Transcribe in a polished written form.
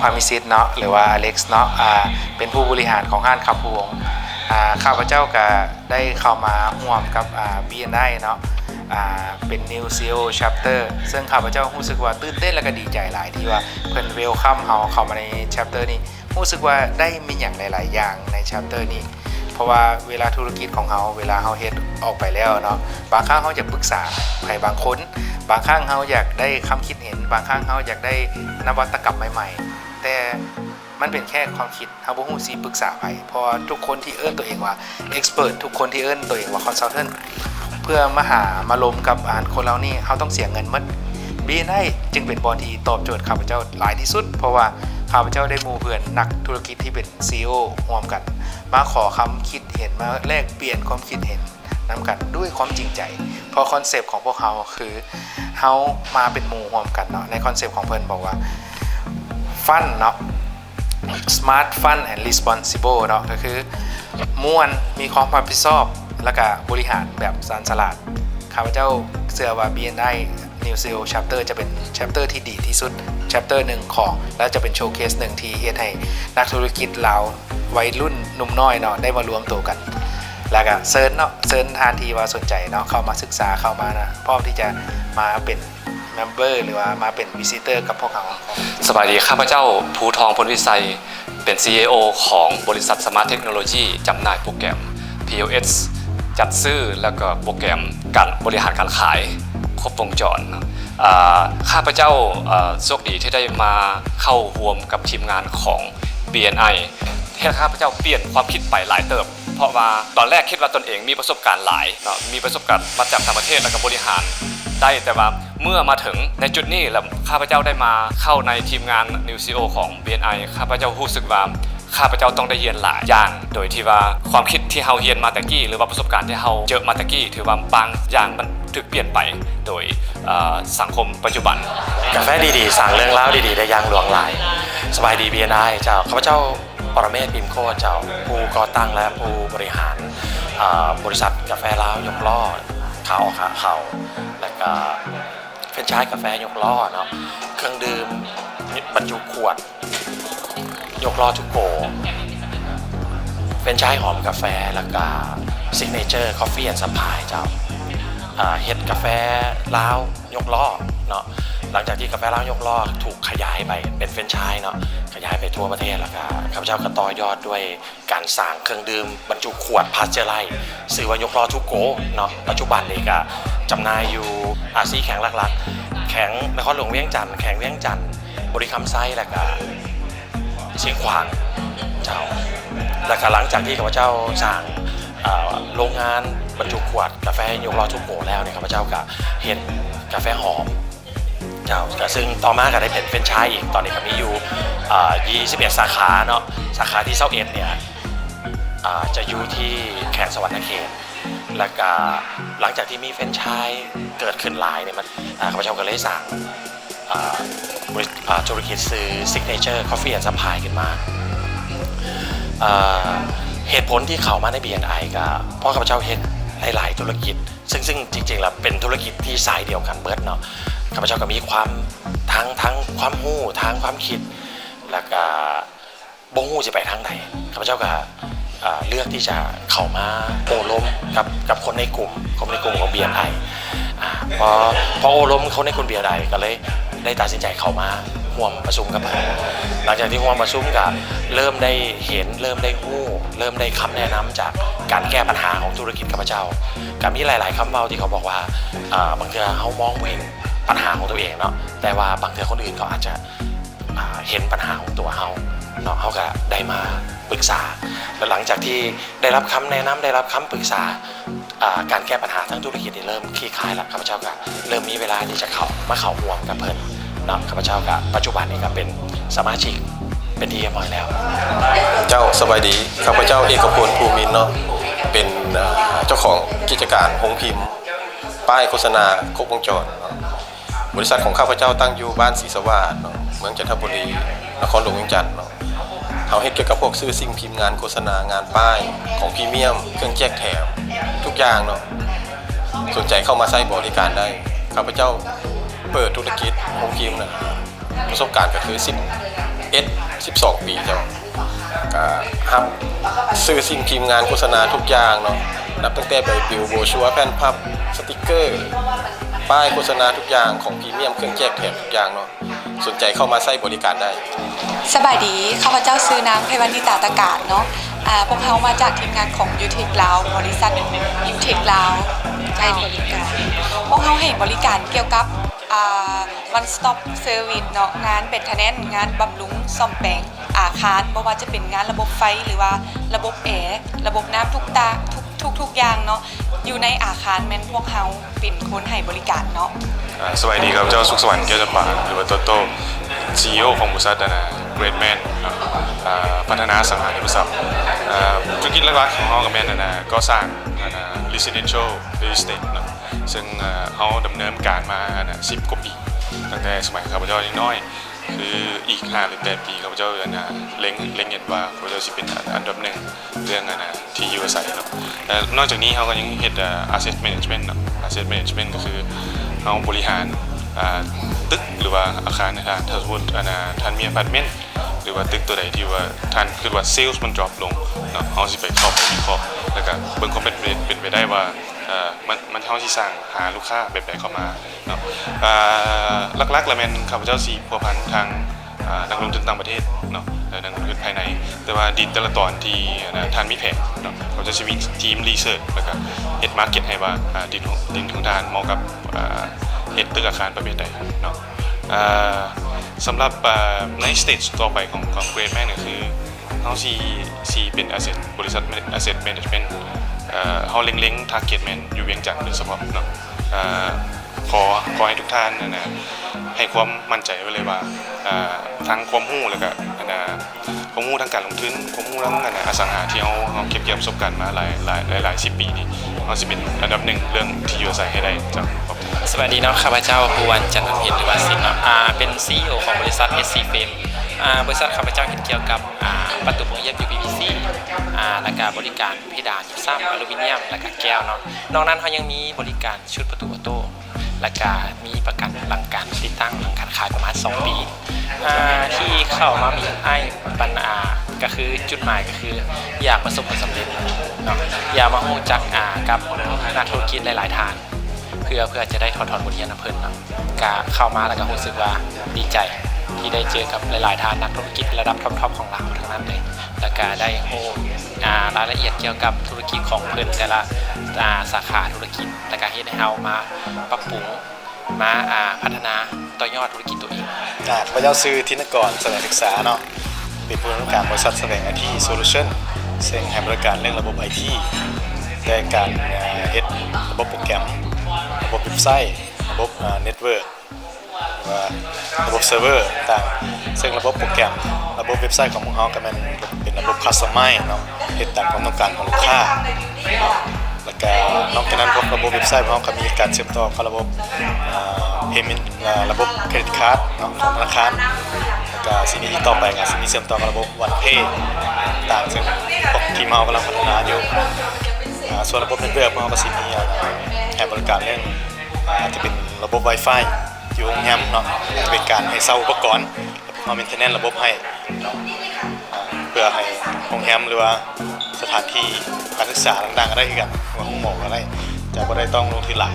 พามิซิตเนาะหรือว่าอเล็กซ์เนาะเป็นผู้บริหารของห้างคำพวงข้าพเจ้าก็ได้เข้ามาร่วมกับBNI เนาะเป็น New CEO Chapter ซึ่งข้าพเจ้ารู้สึกว่าตื่นเต้นและก็ดีใจหลายที่ว่าเพิ่นเวลคัมเราเข้ามาใน Chapter นี้รู้สึกว่าได้มีอย่างหลายๆอย่างใน Chapter นี้เพราะว่าเวลาธุรกิจของเราเวลาเราเฮ็ดออกไปแล้วเนาะบางครั้งเราอยากปรึกษาใครบางคนบางครั้งเราอยากได้คำคิดเห็นบางครั้งเราอยากได้นวัตกรรมใหม่ๆแต่มันเป็นแค่ความคิดเราบ่ฮู้สิปรึกษาใครเพราะทุกคนที่เอิ้นตัวเองว่า Expert ทุกคนที่เอิ้นตัวเองว่า Consultant เพื่อมาลมกับคนเรานี่เราต้องเสียเงินหมด BNI จึงเป็นบอลที่ตอบโจทย์ข้าพเจ้าหลายที่สุดเพราะว่าข้าพเจ้าได้หมู่เพื่อนนักธุรกิจที่เป็น CEO ร่วมกันมาขอคำคิดเห็นมาแลกเปลี่ยนความคิดเห็นนำกันด้วยความจริงใจเพราะคอนเซปต์ของพวกเขาคือเขามาเป็นหมู่ร่วมกันเนาะในคอนเซปต์ของเพิ่นบอกว่าฟันเนาะ smart fun and responsible เนาะก็คือม่วนมีความรับผิดชอบและก็บริหารแบบสารสลัดข้าพเจ้าเชื่อว่า BNI New CEO Chapter จะเป็น Chapter ที่ดีที่สุด Chapter หนึ่งของและจะเป็นโชว์เคสหนึ่งที่เฮ็ดให้นักธุรกิจลาววัยรุ่นหนุ่มน้อยเนาะได้มารวมตัวกันแล้วก็เซิร์นทานทีว่าสนใจเนาะเข้ามาศึกษาเข้ามานะพร้อมที่จะมาเป็นเมมเบอร์หรือว่ามาเป็นวิซิเตอร์กับพวกเขาสวัสดีข้าพเจ้าภูทองพลวิสัยเป็น CEO ของบริษัท Smart Technology จำหน่ายโปรแกรม POS จัดซื้อแล้วก็โปรแกรมการบริหารการขายครบวงจรข้าพเจ้าโชคดีที่ได้มาเข้าร่วมกับทีมงานของ BNI ให้ข้าพเจ้าเปลี่ยนความคิดไปหลายเติบเพราะว่าตอนแรกคิดว่าตนเองมีประสบการณ์หลายเนาะมีประสบการณ์มาจากต่างประเทศแล้วก็บริหารได้แต่ว่าเมื่อมาถึงในจุดนี้แล้วข้าพเจ้าได้มาเข้าในทีมงาน New CEO ของ BNI ข้าพเจ้ารู้สึกว่าข้าพเจ้าต้องได้เรียนหลายอย่างโดยที่ว่าความคิดที่เฮาเรียนมาตะกี้หรือว่าประสบการณ์ที่เฮาเจอมาตะกี้ถือว่าบางอย่างมันถูกเปลี่ยนไปโดยสังคมปัจจุบันกาแฟดีๆสั่งเรื่องราวดีๆได้อย่างหลวงหลายสบายดี BNI เจ้าข้าพเจ้าปรเมศ พิมพ์โคตรเจ้าผู้ก่อตั้งและผู้บริหารบริษัทกาแฟลาวยกล้อขาออกขาเข่าและก็เฟรนไชส์กาแฟยกล้อเนาะเครื่องดื่มบรรจุขวดยกล้อทุกโกเฟรนไชส์หอมกาแฟแล้วก็ซิกเนเจอร์คอฟฟี่แอนด์ซัพพลายเจ้าเฮ็ดกาแฟลาวยกล้อเนาะหลังจากที่กาแฟลาวยกล้อถูกขยายไปเป็นเฟรนไชส์เนาะขยายไปทั่วประเทศแล้วก็ข้าพเจ้าก็ต่อยอดด้วยการสร้างเครื่องดื่มบรรจุขวดพาสเจอร์ไลท์ชื่อว่ายกล้อทุกโกเนาะปัจจุบันนี้ก็จำหน่ายอยู่4แข็งหลักๆแข็งนครหลวงเวียงจันทร์แข็งเวียงจันทร์บริคำไซแล้วก็เชียงขวางเจ้าแล้วก็หลังจากที่ข้าพเจ้าสร้างโรงงานบรรจุขวดกาแฟยกล้อทุกโกแล้วเนี่ยข้าพเจ้าก็เห็นกาแฟหอมเจ้าซึ่งต่อมาก็ได้เป็นเฟรนไชส์อีกตอนนี้ก็มีอยู่21สาขาเนาะสาขาที่21เนี่ยจะอยู่ที่แขกสวรรค์เขตแล้วก็หลังจากที่มีเฟรนไชส์เกิดขึ้นหลายเนี่ยมันข้าพเจ้าก็เลยสั่งธุรกิจซื้อ Signature Coffee and Supply ขึ้นมาเหตุผลที่เข้ามาใน BNI ก็เพราะข้าพเจ้าเห็นหลายธุรกิจซึ่งจริงๆแล้วเป็นธุรกิจที่สายเดียวกันเบิดเนาะข้าพเจ้าก็มีความทั้งความรู้ทั้งความคิดแล้วก็บ่ฮู้จะไปทางไหนข้าพเจ้าก็เลือกที่จะเข้ามาโอ้ล้มกับคนในกลุ่มของ BNI พอโอ้ล้มคนในกลุ่ม BNI ก็เลยได้ตัดสินใจเข้ามาร่วมประชุมกับเพิ่นหลังจากที่ร่วมประชุมก็เริ่มได้เห็นเริ่มได้ฮู้เริ่มได้คำแนะนำจากการแก้ปัญหาของธุรกิจข้าพเจ้าก็มีหลายๆคำเว้าที่เขาบอกว่าบางทีเขามองไม่เห็นปัญหาของตัวเองเนาะแต่ว่าบางทีคนอื่นเขาอาจจะเห็นปัญหาของตัวเขาเนาะเขาก็ได้มาปรึกษาและหลังจากที่ได้รับคำแนะนำได้รับคำปรึกษาการแก้ปัญหาทั้งธุรกิจเริ่มคลี่คลายแล้วข้าพเจ้าก็เริ่มมีเวลาที่จะเข้าร่วมกับเพิ่นเนาะข้าพเจ้าก็ปัจจุบันนี้ก็เป็นสมาชิกเป็นที่เรียบร้อยแล้วเจ้าสบายดีข้าพเจ้าเอกพลภูมินเนาะเป็นเจ้าของกิจการโรงพิมพ์ป้ายโฆษณาครบวงจรบริษัทของข้าพเจ้าตั้งอยู่บ้านศรีสวัสดิ์เนาะเมืองจันทบุรีนครหลวงเวียงจันทร์เนาะเขาเฮ็ดเกี่ยวกับพวกซื้อสิ่งพิมพ์งานโฆษณางานป้ายของพรีเมียมเครื่องแจกแถมทุกอย่างเนาะสนใจเข้ามาใช้บริการได้ข้าพเจ้าเปิดธุรกิจโรงพิมพ์นะประสบการณ์ก็คือ10 11 12 ปีเจ้าก็รับซื้อสิ่งพิมพ์งานโฆษณาทุกอย่างเนาะนับตั้งแต่ใบปลิวโบรชัวร์แผ่นพับสติกเกอร์ป้ายโฆษณาทุกอย่างของพรีเมียมเครื่องแจกแถมทุกอย่างเนาะสนใจเข้ามาใช้บริการได้ สบายดีข้าพเจ้าซื้อน้ำไพวันนิตาตะการเนาะพวกเขามาจากทีมงานของยูเทคลาวบริษัทยูเทคลาวให้บริการพวกเขาให้บริการเกี่ยวกับone stop service เนาะงานเป็นทแนนงานบำรุงซ่อมแปลงอาคารไม่ว่าจะเป็นงานระบบไฟหรือว่าระบบแอร์ระบบน้ำทุกอย่างเนาะอยู่ในอาคารแม่นพวกเขาเป็นคนให้บริการเนาะ สวัสดีครับเจ้าสุขสวรรค์แก้วจำปาหรือว่าโตโต้ CEO ของบริษัทเกรดแมนพัฒนาสังหาริมทรัพย์ธุรกิจหลักๆของเรากับแมนก็สร้าง residential real estate เนาะซึ่งเขาดำเนินการมา10 กว่าปีตั้งแต่สมัยข้าพเจ้ายังน้อยคืออีก5 หรือ 8 ปีข้าพเจ้าเล็งเห็นว่าข้าพเจ้าจะเป็นอันดับหนึ่งเรื่องที่อยู่อาศัยเนาะนอกจากนี้เขาก็ยังเห็น asset management เนาะ asset management ก็คือเขาบริหารตึกหรือว่าอาคารถ้าสมมติท่านมีอพาร์ตเมนต์หรือว่าตึกตัวใดที่ว่าท่านคิดว่าเซลส์มันดรอปลงเนาะเขาสิไปเข้าไปวิเคราะห์แล้วก็เบิ่งความเป็นไปได้ว่ามันเฮาสิสร้างหาลูกค้าแบบใดเข้ามาเนาะหลักๆแล้วแม่นข้าพเจ้าสิพัวพันทางนักลงทุนต่างประเทศเนาะนักลงทุนภายในแต่ว่าดินแต่ละตอนที่ท่านมีแผนเนาะเขาจะมีทีมรีเสิร์ชแล้วก็เฮ็ดมาร์เก็ตให้ว่าดินของท่านเหมาะกับเฮ็ดตึกอาคารประเภทใดเนาะสำหรับในสเตจต่อไปของเกรดแม่ก็คือเขาซีเป็นบริษัท asset management เขาเล็งๆ target man อยู่เวียงจันทร์โดยเฉพาะเนาะขอให้ทุกท่านให้ความมั่นใจไว้เลยว่าทั้งความรู้แล้วก็ความรู้ทางการลงทุนความรู้ทางอสังหาที่เขาเก็บเกี่ยวประสบการณ์มาหลาย10 ปีนี้เขาจะเป็นอันดับหนึ่งเรื่องที่อยู่อาศัยให้ได้จากสวัสดีเนาะข้าพเจ้าภูวันจันทร์เพ็ญหรือว่าสินเนาะเป็น CEO ของบริษัท SC Frame บริษัทข้าพเจ้าเฮ็ดเกี่ยวกับประตูโปรเย็บ UPVC แล้วก็บริการเพดานยิปซัมอลูมิเนียมแล้วก็แก้วเนาะนอกนั้นเขายังมีบริการชุดประตูออโต้แล้วก็มีประกันหลังการติดตั้งหลังการขายประมาณ2 ปีที่เข้ามามีปัญหาก็คือจุดหมายก็คืออยากประสบผลสำเร็จเนาะอยากมารู้จักกับนักธุรกิจหลายๆทางเพื่อจะได้ถอดบทเรียนเพิ่นเนาะก็เข้ามาแล้วก็รู้สึกว่าดีใจที่ได้เจอกับหลายๆทางนักธุรกิจระดับท็อปๆของเราทั้งนั้นเลยแล้วก็ได้รู้รายละเอียดเกี่ยวกับธุรกิจของเพิ่นแต่ละสาขาธุรกิจแล้วก็เฮ็ดให้เฮามาปรับปรุงมาพัฒนาต่อยอดธุรกิจตัวเองข้าพเจ้าซื้อธินกรแสวงศึกษาเนาะเป็นผู้ดำเนินการบริษัทแสวง IT Solution ซึ่งให้บริการเรื่องระบบ IT ได้การเฮ็ดระบบโปรแกรมระบบเว็บไซต์ระบบเน็ตเวิร์กหรือว่าระบบเซิร์ฟเวอร์ต่างซึ่งระบบโปรแกรมระบบเว็บไซต์ของพวกเราก็มันเป็นระบบคัสตอมไมซ์เนาะเฮ็ดตามความต้องการของลูกค้าแล้วก็นอกจากนั้นพวกระบบเว็บไซต์ของเราก็มีการเชื่อมต่อกับระบบpayment ระบบเครดิตการ์ดของธนาคารแล้วก็สิ่งที่ต่อไปก็สิ่งที่เชื่อมต่อกับระบบ One Pay ต่างซึ่งพวกทีมเรากำลังพัฒนาอยู่ส่วนระบบเน็ตเวิร์กของเราก็สิมีให้บริการเรื่องจะเป็นระบบ Wi-Fi อยู่โรงแรมเนาะเป็นการให้เช่าอุปกรณ์มาเมนเทนแนนซ์ระบบให้เพื่อให้โรงแรมหรือว่าสถานที่การศึกษาต่างๆก็ได้กันว่าห้องหมอก็ได้จะบ่ได้ต้องลงทุนหลาย